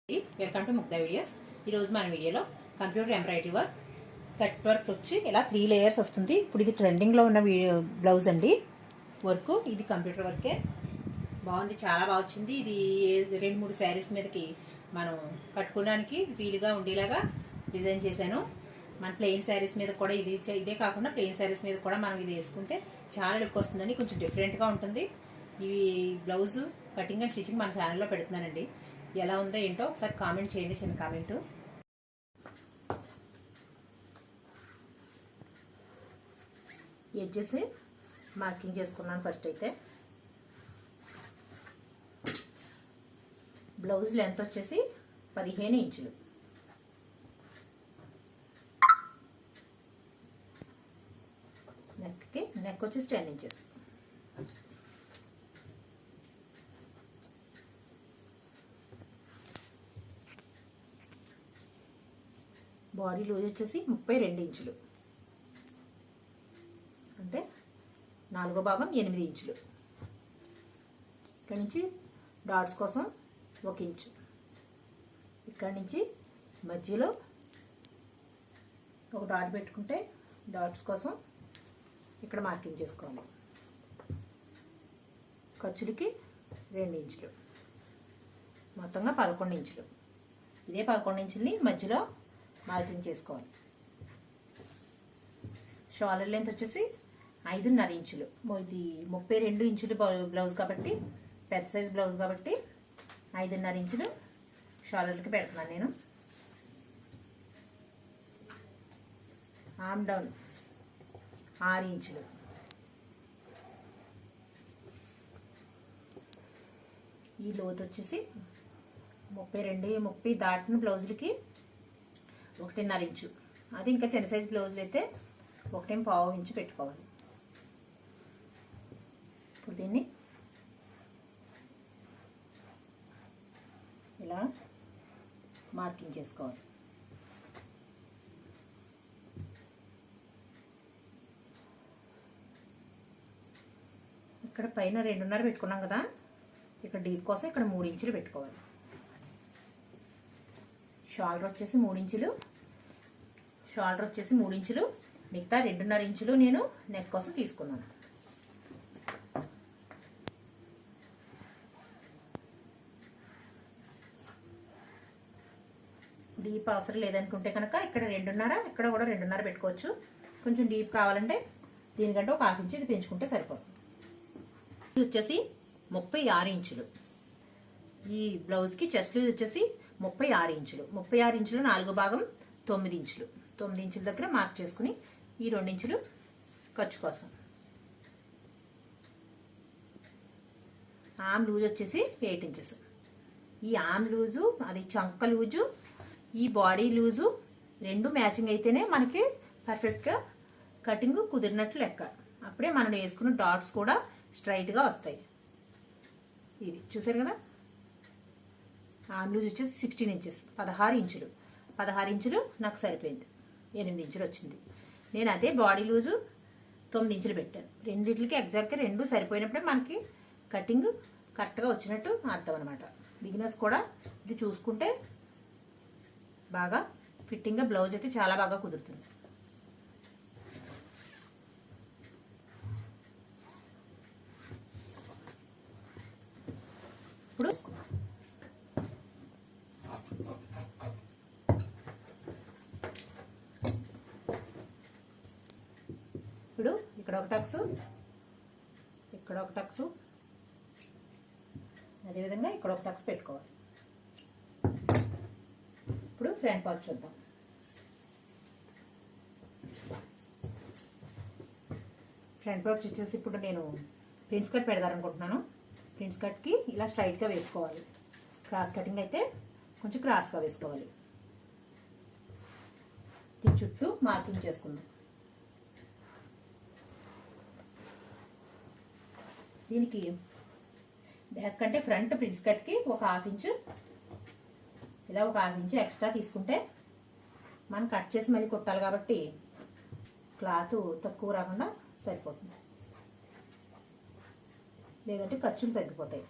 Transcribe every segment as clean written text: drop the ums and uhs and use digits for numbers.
Welcome to Mugdha videos. ఈరోజు మన వీడియోలో computer embroidery work cut work వచ్చి ఇలా 3 లేయర్స్ వస్తుంది. ఇప్పుడు ఇది ట్రెండింగ్లో ఉన్న బ్లౌజ్ అండి. వర్క్ ఇది కంప్యూటర్ వర్కే, బాగుంది, చాలా బాగా వచ్చింది. ఇది 2-3 శారీస్ మీదకి మనం కట్టుకోవడానికి వీలుగా ఉండేలాగా డిజైన్ చేశాను. మన ప్లెయిన్ శారీస్ మీద కూడా ఇదే కాకుండా ప్లెయిన్ శారీస్ మీద కూడా మనం ఇది వేసుకుంటే చాలా లుక్ వస్తుందండి. కొంచెం డిఫరెంట్గా ఉంటుంది. ఈ బ్లౌజ్ కటింగ్ అండ్ స్టిచ్చింగ్ మన ఛానల్లో పెడుతున్నానండి. ఎలా ఉందో ఏంటో ఒకసారి కామెంట్ చేయండి, చిన్న కామెంట్. ఎడ్జెస్ మార్కింగ్ చేసుకున్నాను. ఫస్ట్ అయితే బ్లౌజ్ లెంత్ వచ్చేసి 15 ఇంచులు. నెక్ వచ్చేసి 10 ఇంచెస్. బాడీ లూజ్ వచ్చేసి 32 ఇంచులు, అంటే 4వ భాగం 8 ఇంచులు. ఇక్కడ నుంచి డాట్స్ కోసం 1 ఇంచు, ఇక్కడ నుంచి మధ్యలో ఒక డాట్ పెట్టుకుంటే డాట్స్ కోసం ఇక్కడ మార్కింగ్ చేసుకోవాలి. ఖర్చులకి 2 ఇంచులు, మొత్తంగా 11 ఇంచులు. ఇదే 11 ఇంచుల్ని మధ్యలో మార్కింగ్ చేసుకోవాలి. షోల్డర్ లెంత్ వచ్చేసి 5.5 ఇంచులు. ఇది 32 ఇంచులు బ్లౌజ్ కాబట్టి, పెద్ద సైజ్ బ్లౌజ్ కాబట్టి 5.5 ఇంచులు షోల్డర్కి పెడుతున్నాను నేను. ఆర్మ్ డౌన్ 6 ఇంచులు. ఈ లోతు వచ్చేసి 30 దాటిన బ్లౌజులకి 1.5 ఇంచు. అది ఇంకా చిన్న సైజ్ బ్లౌజులు అయితే 1.5 ఇంచు పెట్టుకోవాలి. ఇప్పుడు దీన్ని ఇలా మార్కింగ్ చేసుకోవాలి. ఇక్కడ పైన 2.5 పెట్టుకున్నాం కదా, ఇక్కడ డీప్ కోసం ఇక్కడ 3 ఇంచులు పెట్టుకోవాలి. షోల్డర్ వచ్చేసి 3 ఇంచులు, మిగతా 2.5 ఇంచులు నేను నెక్ కోసం తీసుకున్నాను. డీప్ అవసరం లేదనుకుంటే కనుక ఇక్కడ 2.5, ఇక్కడ కూడా 2.5 పెట్టుకోవచ్చు. కొంచెం డీప్ కావాలంటే దీనికంటే ఒక 1/2 ఇంచు ఇది పెంచుకుంటే సరిపోతుంది. ఇది వచ్చేసి 36 ఇంచులు. ఈ బ్లౌజ్కి చెస్ట్ లూజ్ వచ్చేసి 36 ఇంచులు. 36 ఇంచులు 4వ భాగం 9 ఇంచులు. 9 ఇంచుల దగ్గర మార్క్ చేసుకుని ఈ 2 ఇంచులు ఖర్చు కోసం. ఆర్మ్ లూజ్ వచ్చేసి 8 ఇంచెస్. ఈ ఆర్మ్ లూజు, అది చంక లూజు, ఈ బాడీ లూజు 2 మ్యాచింగ్ అయితేనే మనకి పర్ఫెక్ట్గా కటింగ్ కుదిరినట్లు లెక్క. అప్పుడే మనం వేసుకున్న డాట్స్ కూడా స్ట్రైట్గా వస్తాయి. ఇది చూసారు కదా. ఆర్మ్ లూజ్ వచ్చేసి 16 ఇంచెస్, 16 ఇంచులు. 16 ఇంచులు నాకు సరిపోయింది, 8 ఇంచులు వచ్చింది. నేను అదే బాడీ లూజు 9 ఇంచులు పెట్టాను. రెండింటికి ఎగ్జాక్ట్గా 2 సరిపోయినప్పుడే మనకి కటింగ్ కరెక్ట్గా వచ్చినట్టు అర్థం అనమాట. బిగినర్స్ కూడా ఇది చూసుకుంటే బాగా ఫిట్టింగ్గా బ్లౌజ్ అయితే చాలా బాగా కుదురుతుంది. ఇప్పుడు ఇక్కడ ఒక టక్స్, ఇక్కడ ఒక టక్స్, అదేవిధంగా ఇక్కడ ఒక టక్స్ పెట్టుకోవాలి. ఇప్పుడు ఫ్రంట్ పార్ట్ చూద్దాం. ఫ్రంట్ పార్ట్ వచ్చేసి ఇప్పుడు నేను ప్రిన్స్ కట్ పెడదారనుకుంటున్నాను. ప్రిన్స్ కట్కి ఇలా స్ట్రైట్గా వేసుకోవాలి. క్రాస్ కటింగ్ అయితే కొంచెం క్రాస్గా వేసుకోవాలి. దీని చుట్టూ మార్కింగ్ చేసుకుందాం. దీనికి బ్యాక్ కంటే ఫ్రంట్ ప్రిన్స్ కట్కి ఒక 1/2 ఇంచు, ఇలా ఒక 1/2 ఇంచు ఎక్స్ట్రా తీసుకుంటే మనం కట్ చేసి మళ్ళీ కుట్టాలి కాబట్టి క్లాత్ తక్కువ రాకుండా సరిపోతుంది. లేదంటే ఖర్చులు తగ్గిపోతాయి.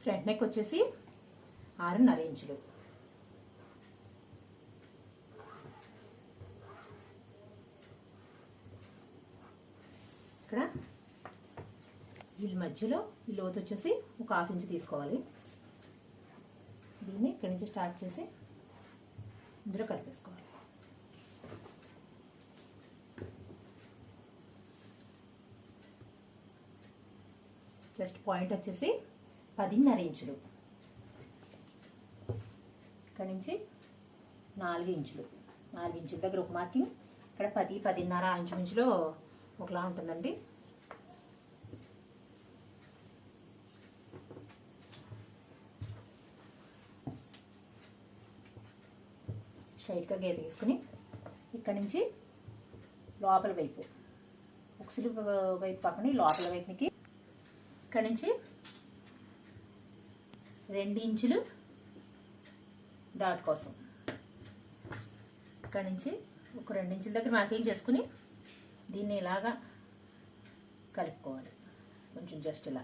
ఫ్రంట్ నెక్ వచ్చేసి 6.5 ఇంచులు. ఇక్కడ వీళ్ళ మధ్యలో ఈ లోతు వచ్చేసి ఒక 1/2 ఇంచు తీసుకోవాలి. దీన్ని ఇక్కడి నుంచి స్టార్ట్ చేసి ఇందులో కలిపేసుకోవాలి. చెస్ట్ పాయింట్ వచ్చేసి 10.5 ఇంచులు. ఇక్కడి నుంచి 4 ఇంచులు. 4 ఇంచుల దగ్గర ఒక మార్కింగ్. ఇక్కడ 10, 10.5 ఇంచుమించులో ఒకలా ఉంటుందండి. స్ట్రైట్గా గీత తీసుకుని ఇక్కడి నుంచి లోపల వైపు ఉక్సులు వైపు పక్కన లోపల వైపుకి ఇక్కడి నుంచి 2 ఇంచులు డాట్ కోసం ఇక్కడి నుంచి ఒక 2 ఇంచుల దగ్గర మార్కింగ్ చేసుకుని దీన్ని ఇలాగా కలుపుకోవాలి. కొంచెం జస్ట్ ఇలా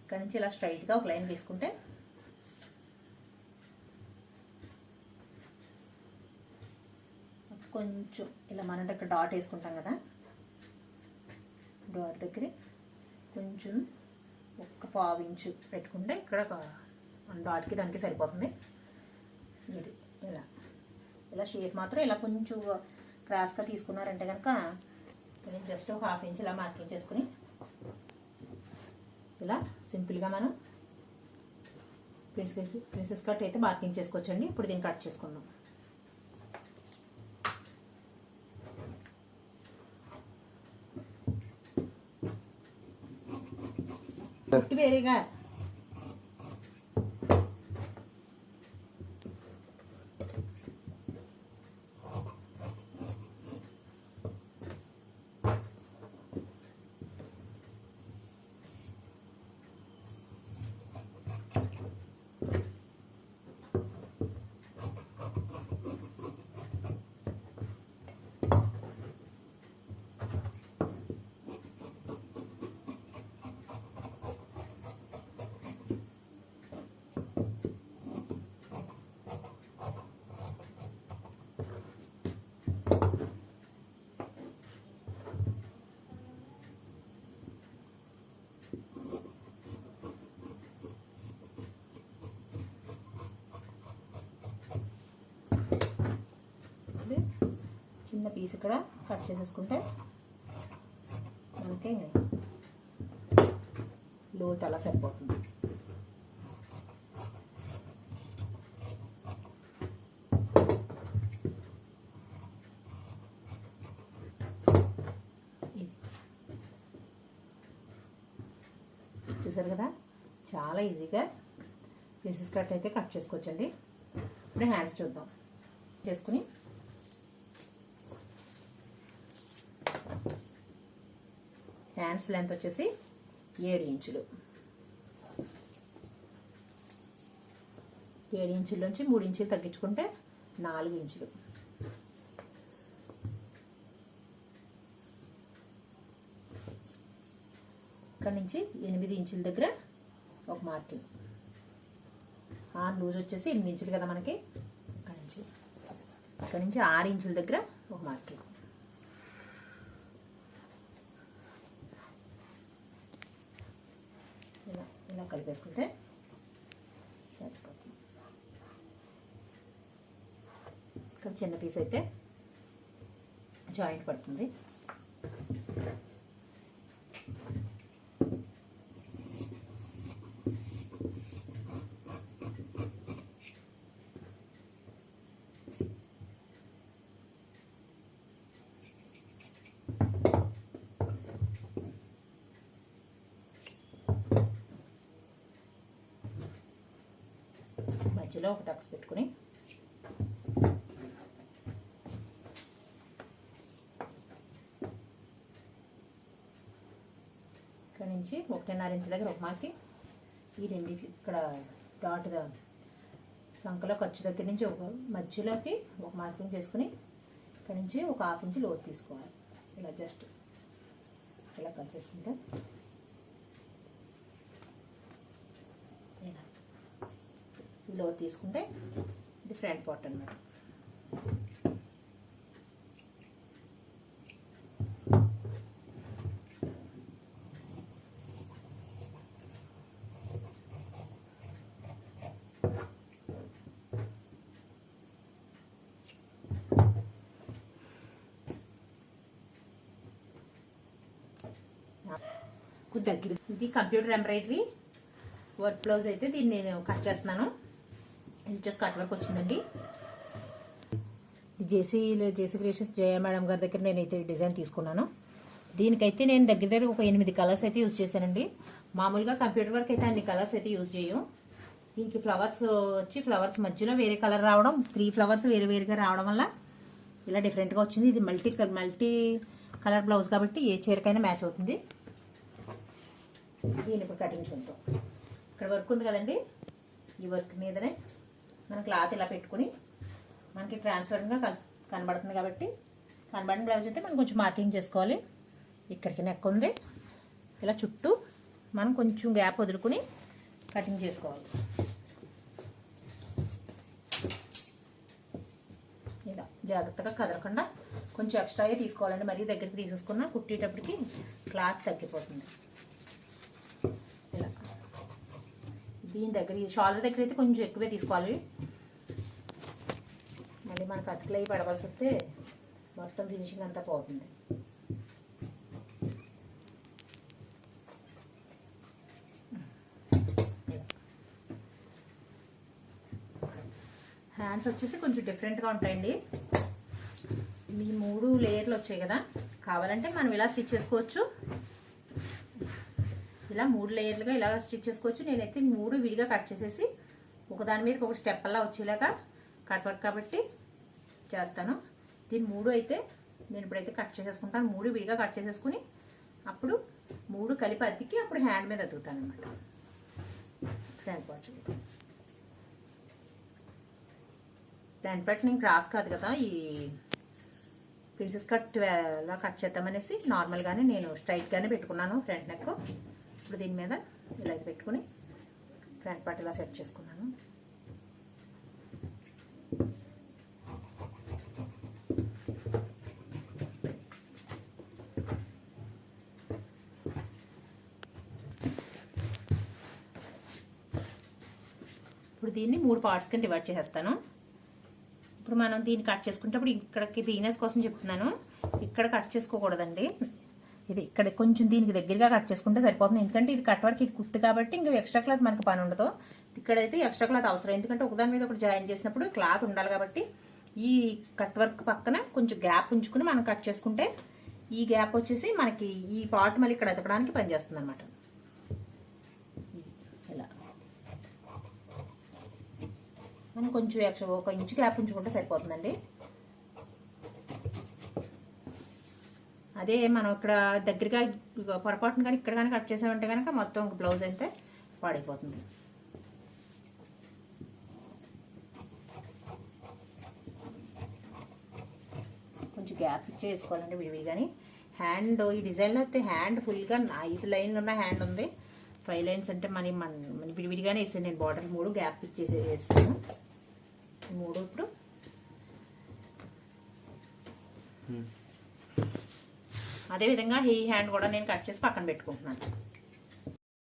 ఇక్కడి నుంచి ఇలా స్ట్రైట్గా ఒక లైన్ తీసుకుంటే కొంచెం ఇలా మనం ఇక్కడ డాట్ వేసుకుంటాం కదా, డాట్ దగ్గర కొంచెం ఒక 1/4 ఇంచు పెట్టుకుంటే ఇక్కడ డాట్కి దానికి సరిపోతుంది. ఇది ఇలా ఇలా షేప్ మాత్రం ఇలా కొంచెం క్రాస్గా తీసుకున్నారంటే కనుక జస్ట్ ఒక 1/2 ఇంచ్ ఇలా మార్కింగ్ చేసుకుని ఇలా సింపుల్గా మనం ప్రిన్సెస్ కట్ అయితే మార్కింగ్ చేసుకోవచ్చండి. ఇప్పుడు దీన్ని కట్ చేసుకుందాం. వేరేగా చిన్న పీస్ ఇక్కడ కట్ చేసేసుకుంటే మనకి లోతు అలా సరిపోతుంది. చూసారు కదా, చాలా ఈజీగా ప్రిన్సెస్ కట్ అయితే కట్ చేసుకోవచ్చండి. ఇప్పుడు హ్యాండ్స్ చూద్దాం. చేసుకుని హ్యాండ్స్ లెంత్ వచ్చేసి 7 ఇంచులు. 7 ఇంచుల నుంచి 3 ఇంచులు తగ్గించుకుంటే 4 ఇంచులు. ఇక్కడ నుంచి 8 ఇంచుల దగ్గర ఒక మార్కింగ్. ఆర్మ్ లూజ్ వచ్చేసి 8 ఇంచులు కదా మనకి. ఇక్కడ నుంచి 6 ఇంచుల దగ్గర ఒక మార్కింగ్. ఇలా కలిపేసుకుంటే సరిపోతుంది. ఇక్కడ చిన్న పీస్ అయితే జాయింట్ పడుతుంది. మధ్యలో ఒక టక్స్ పెట్టుకుని ఇక్కడ నుంచి 1.5 ఇంచ్ దగ్గర ఒక మార్కింగ్. ఈ రెండింటి ఇక్కడ డాట్గా సంకలో ఖర్చు దగ్గర నుంచి ఒక మధ్యలోకి ఒక మార్కింగ్ చేసుకుని ఇక్కడ నుంచి ఒక 1/2 ఇంచ్ లోతు తీసుకోవాలి. ఇలా జస్ట్ ఇలా కలిపేసుకుంటే ఇలా తీసుకుంటే ఇది ఫ్రంట్ పార్ట్ అన్నమాట. దగ్గర ఇది కంప్యూటర్ ఎంబ్రాయిడరీ వర్క్ బ్లౌజ్ అయితే దీన్ని నేను కట్ చేస్తున్నాను. ఇది వచ్చేసి కట్ వర్క్ వచ్చిందండి. జేసీ క్రియేషన్స్ జయ మేడం గారి దగ్గర నేనైతే డిజైన్ తీసుకున్నాను. దీనికైతే నేను దగ్గర ఒక 8 కలర్స్ అయితే యూజ్ చేశానండి. మామూలుగా కంప్యూటర్ వర్క్ అయితే అన్ని కలర్స్ అయితే యూజ్ చేయం. దీనికి ఫ్లవర్స్ వచ్చి ఫ్లవర్స్ మధ్యలో వేరే కలర్ రావడం, 3 ఫ్లవర్స్ వేరుగా రావడం వల్ల ఇలా డిఫరెంట్గా వచ్చింది. ఇది మల్టీ కలర్ బ్లౌజ్ కాబట్టి ఏ చీరకైనా మ్యాచ్ అవుతుంది. దీని ఇప్పుడు కటింగ్ చూద్దాం. ఇక్కడ వర్క్ ఉంది కదండి, ఈ వర్క్ మీదనే మనం క్లాత్ ఇలా పెట్టుకుని మనకి ట్రాన్స్పరెంట్గా కనబడుతుంది కాబట్టి కనబడిన బ్లౌజ్ అయితే మనం కొంచెం మార్కింగ్ చేసుకోవాలి. ఇక్కడికి నెక్ ఉంది, ఇలా చుట్టూ మనం కొంచెం గ్యాప్ వదులుకుని కటింగ్ చేసుకోవాలి. ఇలా జాగ్రత్తగా కదలకుండా కొంచెం ఎక్స్ట్రాగా తీసుకోవాలండి. మరీ దగ్గరికి తీసేసుకున్నా కుట్టేటప్పటికి క్లాత్ తగ్గిపోతుంది. ఇలా దీని దగ్గర షోల్డర్ దగ్గర అయితే కొంచెం ఎక్కువే తీసుకోవాలి. మళ్ళీ మనకు అతుకులు అవి పడవలసి వస్తే మొత్తం ఫినిషింగ్ అంతా పోతుంది. హ్యాండ్స్ వచ్చేసి కొంచెం డిఫరెంట్గా ఉంటాయండి. మీ 3 లేయర్లు వచ్చాయి కదా, కావాలంటే మనం ఇలా స్టిచ్ చేసుకోవచ్చు. ఇలా 3 లేయర్లుగా ఇలా స్టిచ్ చేసుకోవచ్చు. నేనైతే 3 విడిగా కట్ చేసేసి ఒకదాని మీద ఒక స్టెప్ అలా వచ్చేలాగా కట్ వర్క్ కాబట్టి చేస్తాను. దీని 3 అయితే నేను ఇప్పుడైతే కట్ చేసేసుకుంటాను. 3 విడిగా కట్ చేసేసుకుని అప్పుడు 3 కలిపి అతికి అప్పుడు హ్యాండ్ మీద అతుకుతాను అనమాట. ఫ్రంట్ పార్ట్ నేను క్రాస్ కాదు కదా, ఈ ప్రిన్సెస్ కట్ ఎలా కట్ చేద్దామనేసి నార్మల్గానే నేను స్ట్రైట్గానే పెట్టుకున్నాను ఫ్రంట్ నెక్. ఇప్పుడు దీని మీద ఇలా పెట్టుకుని ఫ్రంట్ పార్ట్ ఇలా సెట్ చేసుకున్నాను. ఇప్పుడు దీన్ని 3 పార్ట్స్ కింద డివైడ్ చేసేస్తాను. ఇప్పుడు మనం దీన్ని కట్ చేసుకునేటప్పుడు ఇక్కడికి బిగినర్స్ కోసం చెప్తున్నాను, ఇక్కడ కట్ చేసుకోకూడదండి. ఇది ఇక్కడ కొంచెం దీనికి దగ్గరగా కట్ చేసుకుంటే సరిపోతుంది. ఎందుకంటే ఇది కట్ వర్క్, ఇది కుట్టు కాబట్టి ఇంకా ఎక్స్ట్రా క్లాత్ మనకు పని ఉండదు. ఇక్కడైతే ఎక్స్ట్రా క్లాత్ అవసరం, ఎందుకంటే ఒకదాని మీద ఒకటి జాయిన్ చేసినప్పుడు క్లాత్ ఉండాలి కాబట్టి ఈ కట్ వర్క్ పక్కన కొంచెం గ్యాప్ ఉంచుకుని మనం కట్ చేసుకుంటే ఈ గ్యాప్ వచ్చేసి మనకి ఈ పార్ట్ మళ్ళీ ఇక్కడ అతకడానికి పనిచేస్తుంది అనమాట. ఇలా మనం కొంచెం ఎక్స్ట్రా 1 ఇంచు గ్యాప్ ఉంచుకుంటే సరిపోతుందండి. అదే మనం ఇక్కడ దగ్గరగా పొరపాటును కానీ ఇక్కడ కానీ కట్ చేసామంటే కనుక మొత్తం బ్లౌజ్ అయితే పాడైపోతుంది. కొంచెం గ్యాప్ ఇచ్చేసుకోవాలండి విడివిడిగాని. హ్యాండ్ ఈ డిజైన్లో అయితే హ్యాండ్ ఫుల్గా 5 లైన్లు ఉన్న హ్యాండ్ ఉంది. 5 లైన్స్ అంటే మన విడివిడిగానే వేసాను నేను. బార్డర్ 3 గ్యాప్ ఇచ్చేసి వేస్తాను. 3 ఇప్పుడు అదేవిధంగా ఈ హ్యాండ్ కూడా నేను కట్ చేసి పక్కన పెట్టుకుంటున్నాను.